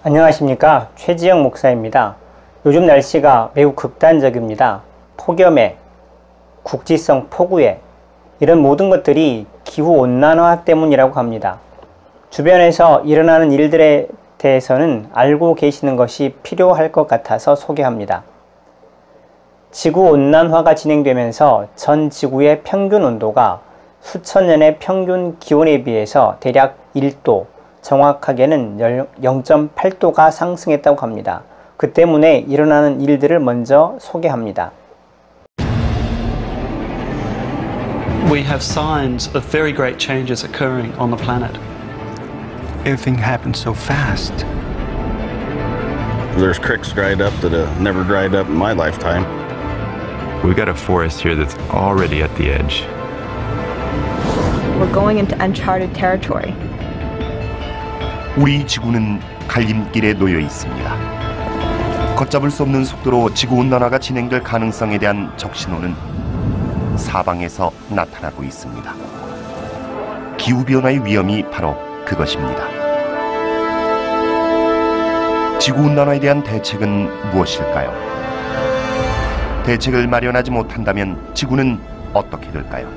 안녕하십니까, 최지영 목사입니다. 요즘 날씨가 매우 극단적입니다. 폭염에, 국지성 폭우에, 이런 모든 것들이 기후온난화 때문이라고 합니다. 주변에서 일어나는 일들에 대해서는 알고 계시는 것이 필요할 것 같아서 소개합니다. 지구온난화가 진행되면서 전 지구의 평균 온도가 수천 년의 평균 기온에 비해서 대략 1도, 정확하게는 0.8도가 상승했다고 합니다. 그 때문에 일어나는 일들을 먼저 소개합니다. We have signs of very great changes occurring on the planet. Everything happens so fast. There's creeks dried up that have never dried up in my lifetime. We've got a forest here that's already at the edge. We're going into uncharted territory. 우리 지구는 갈림길에 놓여 있습니다. 걷잡을 수 없는 속도로 지구온난화가 진행될 가능성에 대한 적신호는 사방에서 나타나고 있습니다. 기후변화의 위험이 바로 그것입니다. 지구온난화에 대한 대책은 무엇일까요? 대책을 마련하지 못한다면 지구는 어떻게 될까요?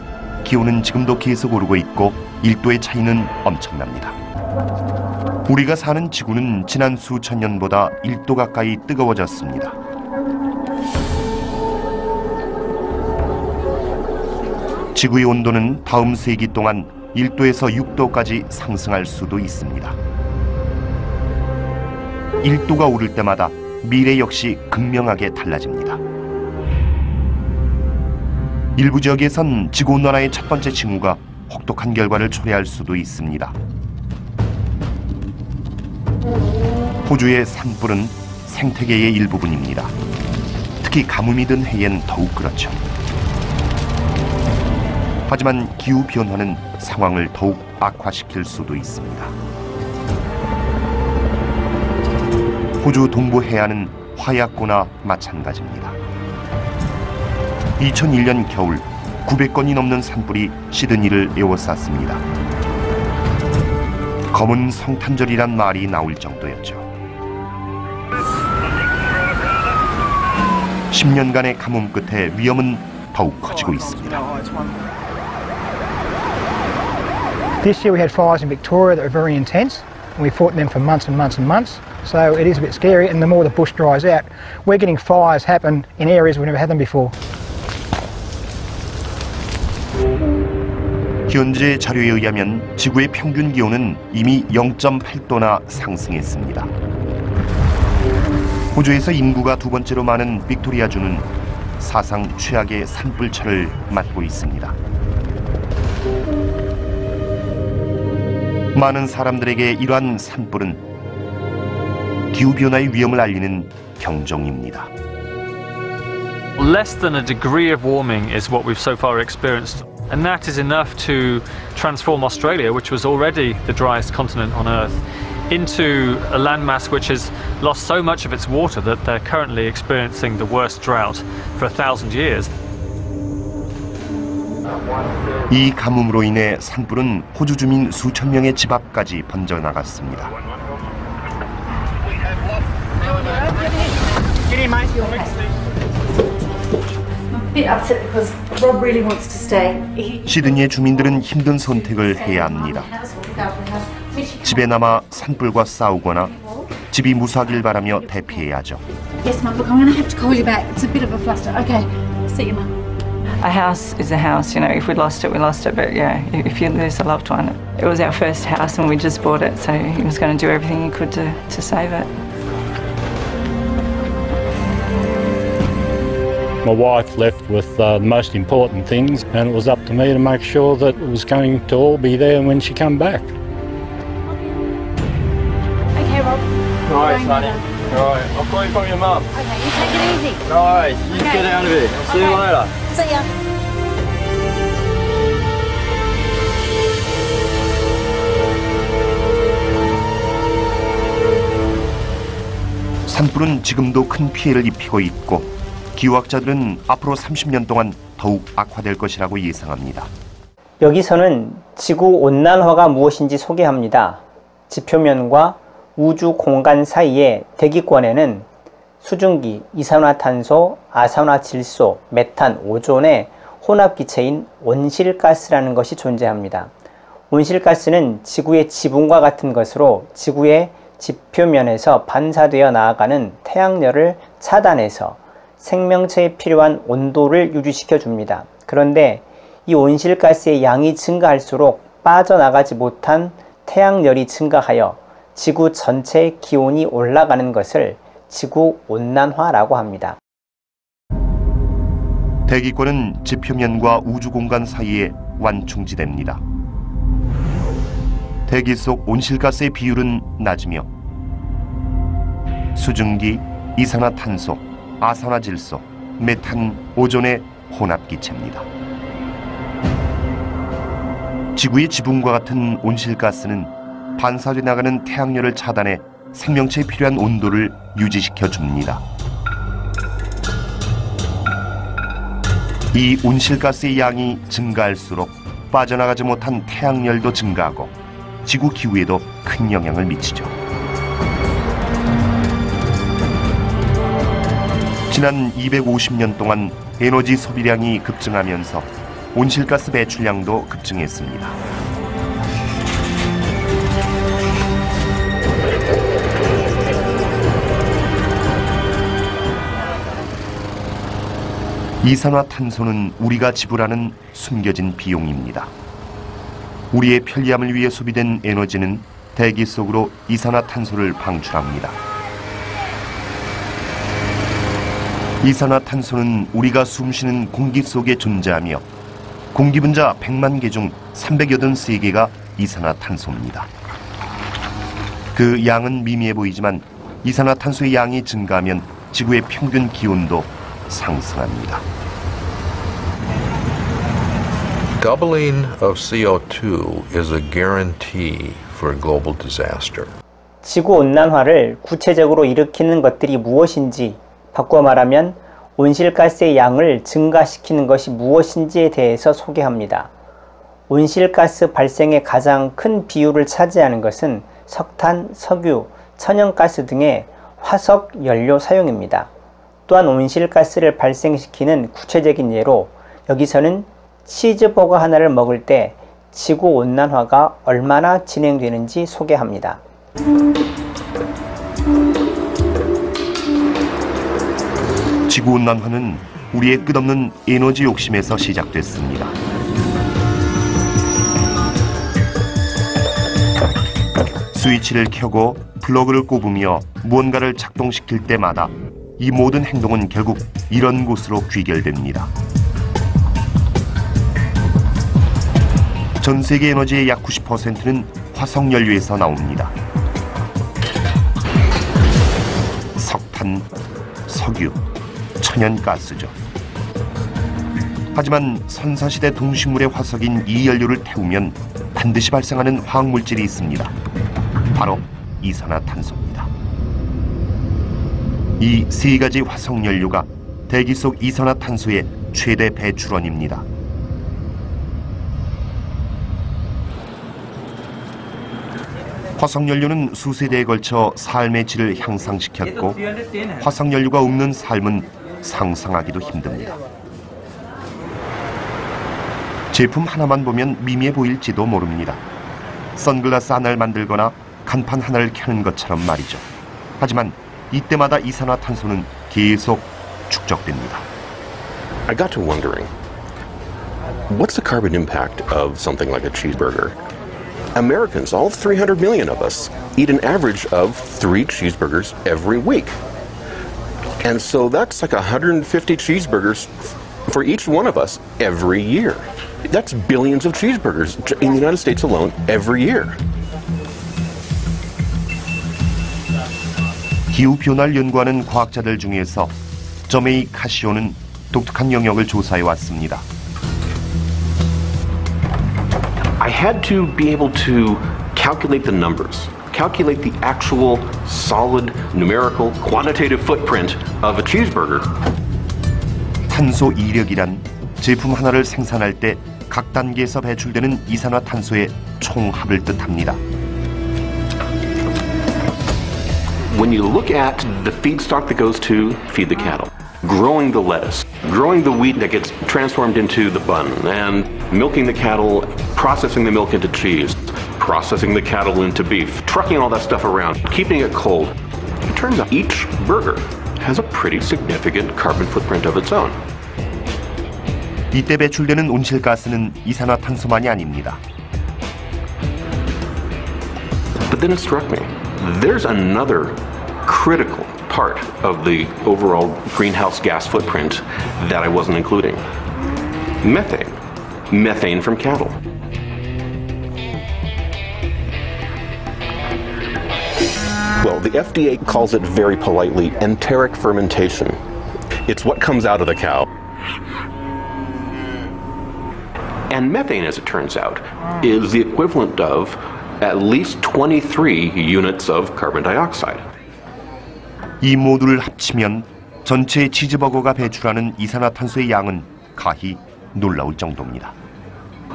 기온은 지금도 계속 오르고 있고 1도의 차이는 엄청납니다. 우리가 사는 지구는 지난 수천 년보다 1도 가까이 뜨거워졌습니다. 지구의 온도는 다음 세기 동안 1도에서 6도까지 상승할 수도 있습니다. 1도가 오를 때마다 미래 역시 극명하게 달라집니다. 일부 지역에선 지구온난화의 첫 번째 징후가 혹독한 결과를 초래할 수도 있습니다. 호주의 산불은 생태계의 일부분입니다. 특히 가뭄이 든 해엔 더욱 그렇죠. 하지만 기후변화는 상황을 더욱 악화시킬 수도 있습니다. 호주 동부 해안은 화약고나 마찬가지입니다. 2001년 겨울 900건이 넘는 산불이 시드니를 에워쌌습니다. 검은 성탄절이란 말이 나올 정도였죠. 10년간의 가뭄 끝에 위험은 더욱 커지고 있습니다. This year we had fires in Victoria that were very intense, and we fought them for months and months and months. So it is a bit scary, and the more the bush dries out, we're getting fires happen in areas we've never had them before. 현재 자료에 의하면 지구의 평균 기온은 이미 0.8도나 상승했습니다. 호주에서 인구가 두 번째로 많은 빅토리아주는 사상 최악의 산불철을 맞고 있습니다. 많은 사람들에게 이러한 산불은 기후변화의 위험을 알리는 경종입니다. Less than a degree of warming is what we've so far experienced, and that is enough to transform Australia, which was already the driest continent on Earth, into a landmass which has lost so much of its water that they're currently experiencing the worst drought for 1,000 years. 이 가뭄으로 인해 산불은 호주 주민 수천 명의 집 앞까지 번져나갔습니다. 시드니의 주민들은 힘든 선택을 해야 합니다. 집에 남아 산불과 싸우거나 집이 무사하길 바라며 대피해야죠. Yes, Mum. Look, I'm going to have to call you back. It's a bit of a fluster. Okay. See you, Mum. A house is a house, you know, if we lost it, we lost it. But yeah, if you lose a loved one, it was our first house and we just bought it, so he was going to do everything he could to save it. My wife left with the most important things, and it was up to me to make sure that it was going to all be there when she came back. Okay, Rob. Right, honey. Right, I'll call you from your mum. Okay, you take it easy. Right, you get out of here. See you later. See ya. 산불은 지금도 큰 피해를 입히고 있고 기후학자들은 앞으로 30년 동안 더욱 악화될 것이라고 예상합니다. 여기서는 지구온난화가 무엇인지 소개합니다. 지표면과 우주 공간 사이의 대기권에는 수증기, 이산화탄소, 아산화질소, 메탄, 오존의 혼합기체인 온실가스라는 것이 존재합니다. 온실가스는 지구의 지붕과 같은 것으로 지구의 지표면에서 반사되어 나아가는 태양열을 차단해서 생명체에 필요한 온도를 유지시켜 줍니다. 그런데 이 온실가스의 양이 증가할수록 빠져나가지 못한 태양열이 증가하여 지구 전체의 기온이 올라가는 것을 지구온난화라고 합니다. 대기권은 지표면과 우주공간 사이에 완충지대입니다. 대기 속 온실가스의 비율은 낮으며 수증기, 이산화탄소, 아산화질소, 메탄, 오존의 혼합기체입니다. 지구의 지붕과 같은 온실가스는 반사돼 나가는 태양열을 차단해 생명체에 필요한 온도를 유지시켜 줍니다. 이 온실가스의 양이 증가할수록 빠져나가지 못한 태양열도 증가하고 지구 기후에도 큰 영향을 미치죠. 지난 250년 동안 에너지 소비량이 급증하면서 온실가스 배출량도 급증했습니다. 이산화탄소는 우리가 지불하는 숨겨진 비용입니다. 우리의 편리함을 위해 소비된 에너지는 대기 속으로 이산화탄소를 방출합니다. 이산화탄소는 우리가 숨쉬는 공기 속에 존재하며 공기 분자 100만 개 중 383개가 이산화탄소입니다. 그 양은 미미해 보이지만 이산화탄소의 양이 증가하면 지구의 평균 기온도 상승합니다. Doubling of CO2 is a guarantee for global disaster. 지구온난화를 구체적으로 일으키는 것들이 무엇인지, 바꿔 말하면 온실가스의 양을 증가시키는 것이 무엇인지에 대해서 소개합니다. 온실가스 발생의 가장 큰 비율을 차지하는 것은 석탄, 석유, 천연가스 등의 화석 연료 사용입니다. 또한 온실가스를 발생시키는 구체적인 예로 여기서는 치즈버거 하나를 먹을 때 지구온난화가 얼마나 진행되는지 소개합니다. 지구온난화는 우리의 끝없는 에너지 욕심에서 시작됐습니다. 스위치를 켜고 플러그를 꼽으며 무언가를 작동시킬 때마다 이 모든 행동은 결국 이런 곳으로 귀결됩니다. 전 세계 에너지의 약 90%는 화석연료에서 나옵니다. 석탄, 석유, 천연가스죠. 하지만 선사시대 동식물의 화석인 이 연료를 태우면 반드시 발생하는 화학물질이 있습니다. 바로 이산화탄소입니다. 이 세 가지 화석연료가 대기 속 이산화탄소의 최대 배출원입니다. 화석연료는 수세대에 걸쳐 삶의 질을 향상시켰고 화석연료가 없는 삶은 상상하기도 힘듭니다. 제품 하나만 보면 미미해 보일지도 모릅니다. 선글라스 하나를 만들거나 간판 하나를 켜는 것처럼 말이죠. 하지만 이때마다 이산화탄소는 계속 축적됩니다. I got to wondering, what's the carbon impact of something like a cheeseburger? Americans, all 300 million of us, eat an average of 3 cheeseburgers every week. And so that's like 150 cheeseburgers for each one of us every year. That's billions of cheeseburgers in the United States alone every year. 기후변화를 연구하는 과학자들 중에서 저메이 카시오는 독특한 영역을 조사해 왔습니다. I had to be able to calculate the numbers, calculate the actual solid numerical quantitative footprint of a cheeseburger. 탄소 이력이란 제품 하나를 생산할 때 각 단계에서 배출되는 이산화탄소의 총합을 뜻합니다. When you look at the feedstock that goes to feed the cattle, growing the lettuce, growing the wheat that gets transformed into the bun, and milking the cattle, processing the milk into cheese, processing the cattle into beef, trucking all that stuff around, keeping it cold, it turns out each burger has a pretty significant carbon footprint of its own. 이때 배출되는 온실가스는 이산화탄소만이 아닙니다. But then it struck me, there's another critical part of the overall greenhouse gas footprint that I wasn't including. Methane. Methane from cattle. Well, the FDA calls it very politely enteric fermentation. It's what comes out of the cow. And methane, as it turns out, is the equivalent of at least 23 units of carbon dioxide. 이 모두를 합치면 전체 치즈버거가 배출하는 이산화탄소의 양은 가히 놀라울 정도입니다.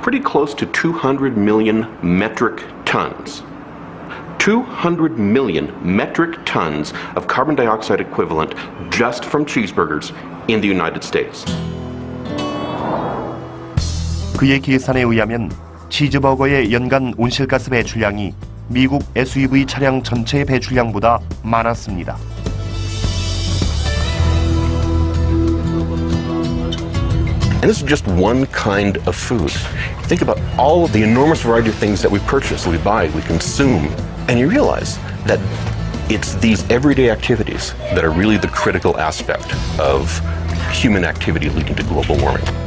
Pretty close to 200 million metric tons. 200 million metric tons of carbon dioxide equivalent just from cheeseburgers in the United States. 그의 계산에 의하면 치즈버거의 연간 온실가스 배출량이 미국 SUV 차량 전체의 배출량보다 많았습니다. And this is just one kind of food. Think about all of the enormous variety of things that we purchase, we buy, we consume, and you realize that it's these everyday activities that are really the critical aspect of human activity leading to global warming.